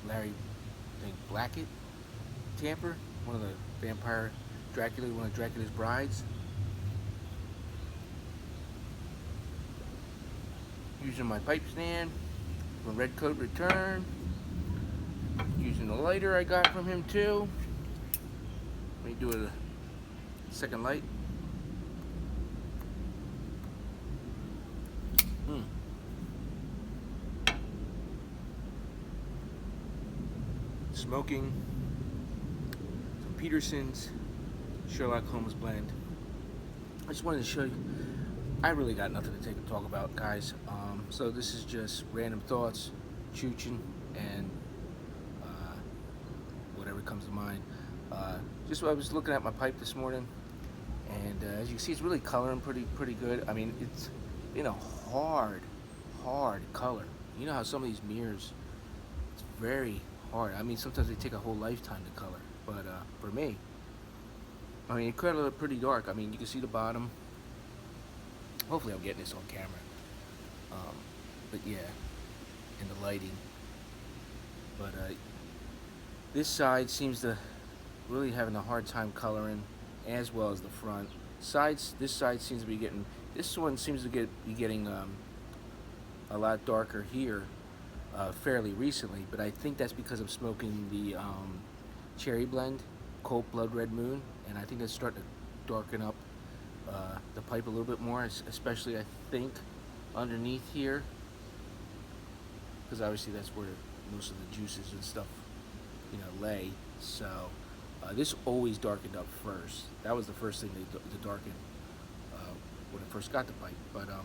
Larry, I think Blackett tamper, one of the vampire Dracula, one of Dracula's brides. Using my pipe stand from Redcoat Return. Using the lighter I got from him too. Let me do a second light. Mm. Smoking some Peterson's Sherlock Holmes blend. I just wanted to show you. I really got nothing to take and talk about, guys. So this is just random thoughts, chooching, and whatever comes to mind. Just I was looking at my pipe this morning, and as you can see, it's really coloring pretty good. I mean, it's in a hard color. You know how some of these mirrors, it's very hard. I mean, sometimes they take a whole lifetime to color, but for me, I mean, it could look pretty dark. I mean, you can see the bottom. Hopefully, I'm getting this on camera. But yeah, in the lighting. But this side seems to really having a hard time coloring, as well as the front. This side seems to be getting. This one seems to be getting a lot darker here, fairly recently. But I think that's because I'm smoking the cherry blend, Colt Blood Red Moon, and I think that's starting to darken up the pipe a little bit more, especially I think underneath here, because obviously that's where most of the juices and stuff, lay. So this always darkened up first. That was the first thing to darken when I first got the pipe. But of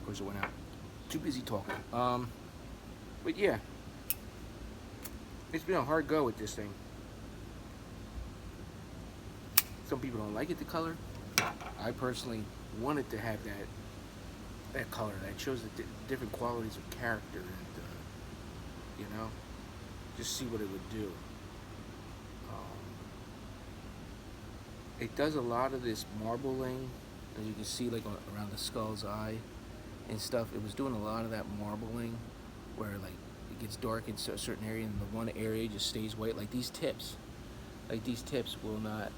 course it went out. Too busy talking. But yeah, it's been a hard go with this thing. Some people don't like it, the color. I personally wanted to have that color that shows the different qualities of character, and just see what it would do. It does a lot of this marbling, as you can see, like around the skull's eye and stuff. It was doing a lot of that marbling, where like it gets dark in a certain area, and the one area just stays white. Like these tips will not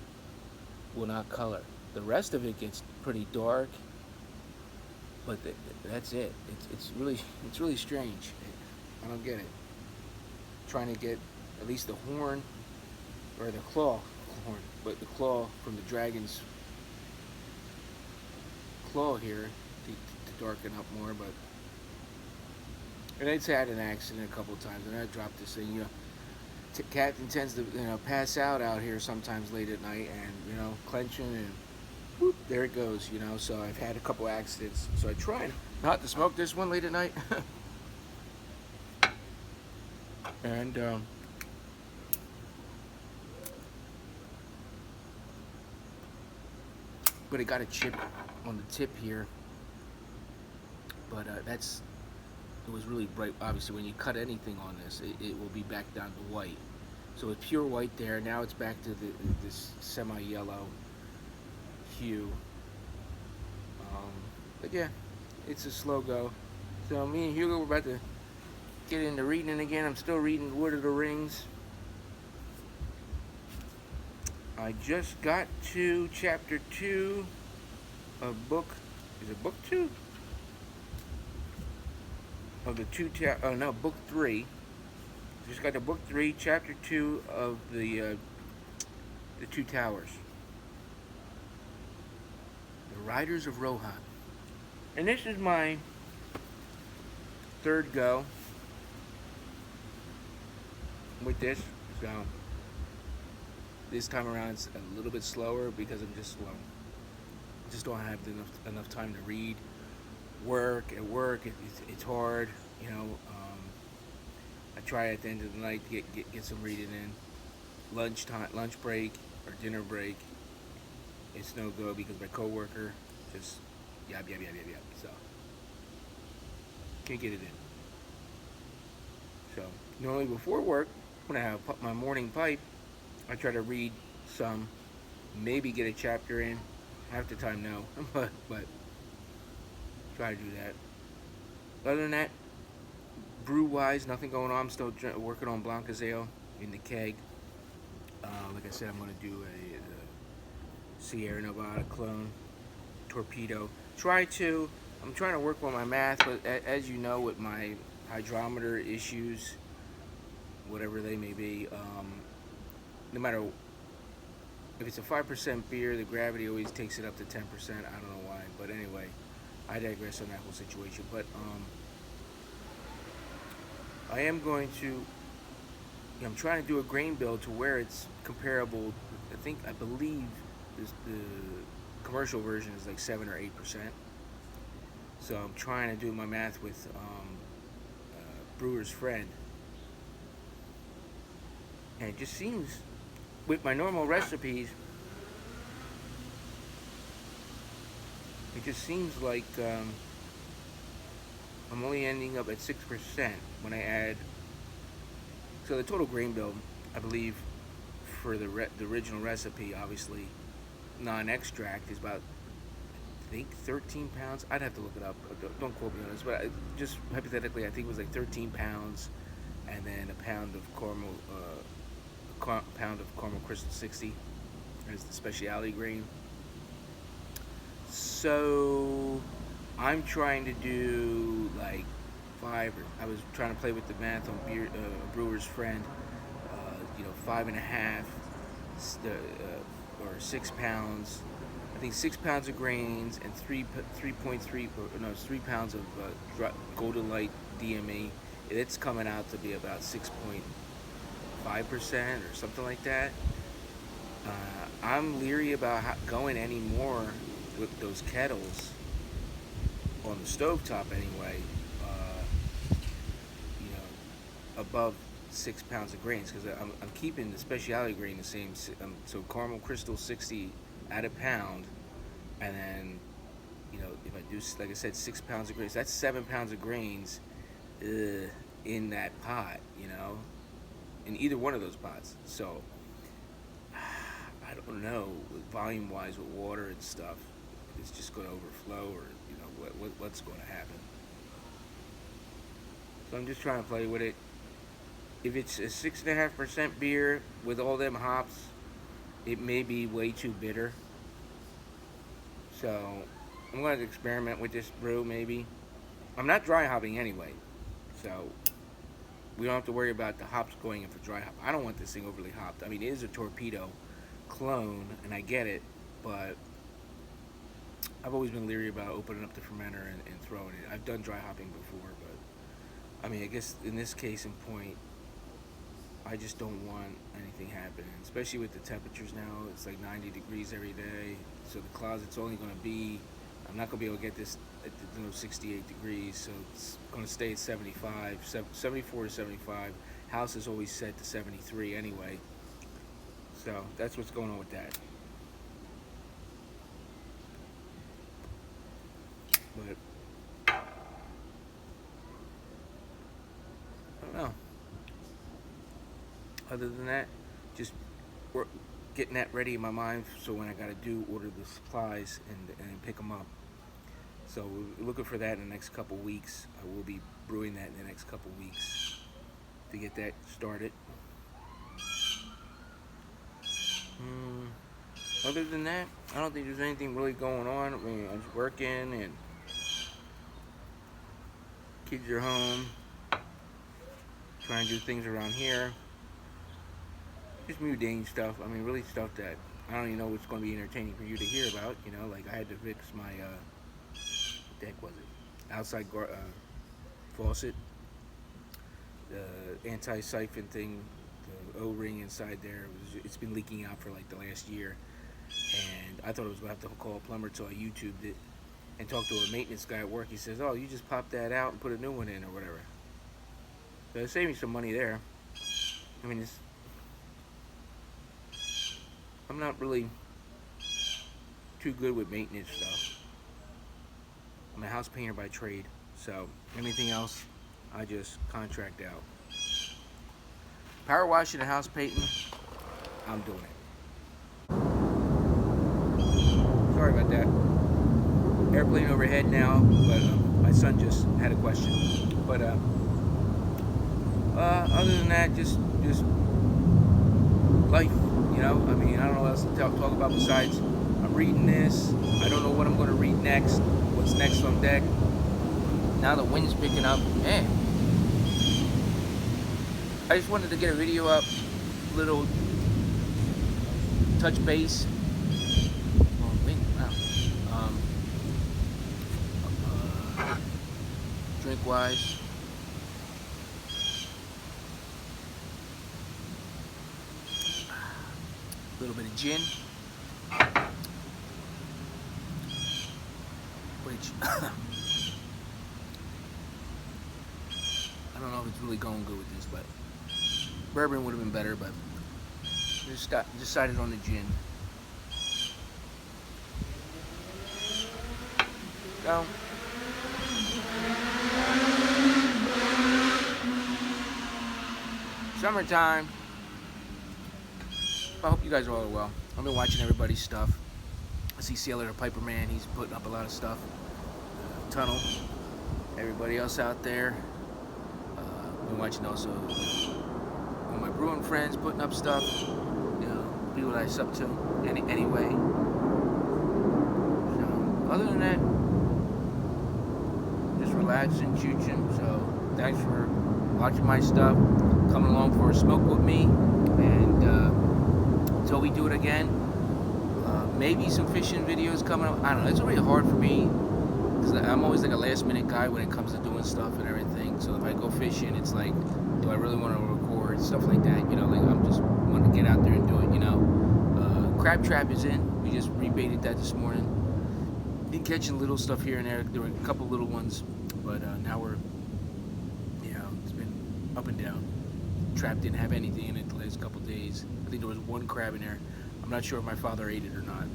color. The rest of it gets pretty dark, but that's it. It's really strange. I don't get it. Trying to get at least the horn or the claw horn, but the claw from the dragon's claw here to darken up more. But and I'd had an accident a couple of times, and I dropped this thing. Captain tends to pass out here sometimes late at night, and clenching, and whoop, there it goes. So I've had a couple accidents. So I tried not to smoke this one late at night, and but it got a chip on the tip here. But it was really bright. Obviously, when you cut anything on this, it will be back down to white. So it's pure white there. Now it's back to this semi-yellow hue. But yeah, it's a slow go. So me and Hugo, we're about to get into reading again. I'm still reading Lord of the Rings. I just got to chapter 2 of book. Is it book 2? Of the book 3. Just got to book 3, chapter 2 of the Two Towers. The Riders of Rohan. And this is my third go with this. So this time around it's a little bit slower because I'm just don't have enough time to read. At work, it's hard. I try at the end of the night to get some reading in. Lunch break or dinner break, it's no go because my coworker just yab. So can't get it in. So normally before work, when I have my morning pipe, I try to read some, maybe get a chapter in. Half the time, no, but Try to do that. Other than that, brew-wise, nothing going on. I'm still working on Blanca's Ale in the keg. Like I said, I'm going to do a Sierra Nevada clone torpedo. I'm trying to work on my math, but as you know, with my hydrometer issues, whatever they may be, no matter if it's a 5% beer, the gravity always takes it up to 10%. I don't know why, but anyway, I digress on that whole situation. But I am going to. I'm trying to do a grain build to where it's comparable. I believe the commercial version is like 7 or 8%. So I'm trying to do my math with Brewer's Friend, and it just seems with my normal recipes, it just seems like I'm only ending up at 6% when I add. So the total grain build, I believe, for the original recipe, obviously non-extract, is about, I think, 13 pounds. I'd have to look it up. Don't quote me on this, but just hypothetically, I think it was like 13 pounds, and then a pound of Caramel Crystal 60 as the specialty grain. So I'm trying to do like I was trying to play with the math on Brewer's Friend. 5.5 or 6 pounds. I think 6 pounds of grains and 3.3 it's 3 pounds of Golden Light DME. It's coming out to be about 6.5% or something like that. I'm leery about going any more with those kettles on the stovetop anyway. Above 6 pounds of grains, because I'm keeping the specialty grain the same. So Caramel Crystal 60 at a pound, and then if I do, like I said, 6 pounds of grains, that's 7 pounds of grains in that pot, in either one of those pots. So I don't know, volume wise with water and stuff, it's just going to overflow, or what's going to happen. So I'm just trying to play with it. If it's a 6.5% beer with all them hops, it may be way too bitter. So I'm going to experiment with this brew maybe. I'm not dry hopping anyway, so we don't have to worry about the hops going in for dry hop. I don't want this thing overly hopped. I mean, it is a torpedo clone, and I get it, but I've always been leery about opening up the fermenter and throwing it. I've done dry hopping before, but I mean, I guess in this case in point, I just don't want anything happening, especially with the temperatures now. It's like 90 degrees every day, so the closet's only going to be, I'm not going to be able to get this at 68 degrees, so it's going to stay at 74 to 75. House is always set to 73 anyway, so that's what's going on with that. But I don't know. Other than that, just getting that ready in my mind, so when I gotta order the supplies and pick them up. So we're looking for that in the next couple weeks. I will be brewing that in the next couple weeks to get that started. Other than that, I don't think there's anything really going on. I mean, I'm just working, and kids are home, trying to do things around here. Just mundane stuff. I mean, really stuff that I don't even know what's going to be entertaining for you to hear about. Like I had to fix my, what the heck was it? Outside faucet. The anti-siphon thing, the O-ring inside there, it's been leaking out for like the last year. And I thought I was going to have to call a plumber, so I YouTubed it and talked to a maintenance guy at work. He says, oh, you just pop that out and put a new one in or whatever. So it saved me some money there. I mean, I'm not really too good with maintenance stuff. I'm a house painter by trade, so anything else, I just contract out. Power washing and house painting, I'm doing it. Sorry about that. airplane overhead now, but my son just had a question. But other than that, just life, you know. I mean, I don't know what else to talk about besides I'm reading this. I don't know what I'm going to read next. What's next on deck? Now the wind's picking up. Man, I just wanted to get a video up, little touch base. Oh, wind, wow. Drink wise. A little bit of gin, which I don't know if it's really going good with this, but bourbon would have been better, but just decided on the gin. So, summertime. I hope you guys are all well. I've been watching everybody's stuff. I see Sailor the Piper Man, he's putting up a lot of stuff. Tunnel. Everybody else out there. I've been watching also all my brewing friends putting up stuff. You know, people that I sub to anyway. So, other than that, just relaxing, chooching. So, thanks for watching my stuff. Coming along for a smoke with me. And, until we do it again, maybe some fishing videos coming up. I don't know. It's really hard for me because I'm always like a last minute guy when it comes to doing stuff and everything. So if I go fishing, it's like, do I really want to record stuff like that? You know, like I'm just want to get out there and do it. You know, crab trap is in. We just rebaited that this morning. Been catching little stuff here and there. There were a couple little ones, but now we're, you know, it's been up and down. Trap didn't have anything in it the last couple days. I think there was one crab in there. I'm not sure if my father ate it or not,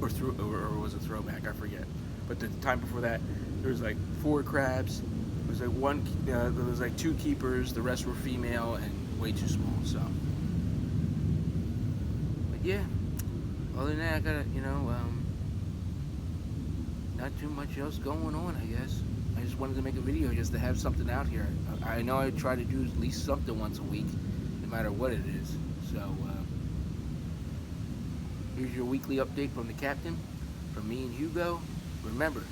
or was a throwback. I forget. But the time before that, there was like 4 crabs. There was like there was like 2 keepers. The rest were female and way too small. So, but yeah. Other than that, I gotta, you know, not too much else going on, I guess. I just wanted to make a video just to have something out here. I know I try to do at least something once a week, no matter what it is. So, here's your weekly update from the captain, from me and Hugo. Remember,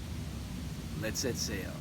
let's set sail.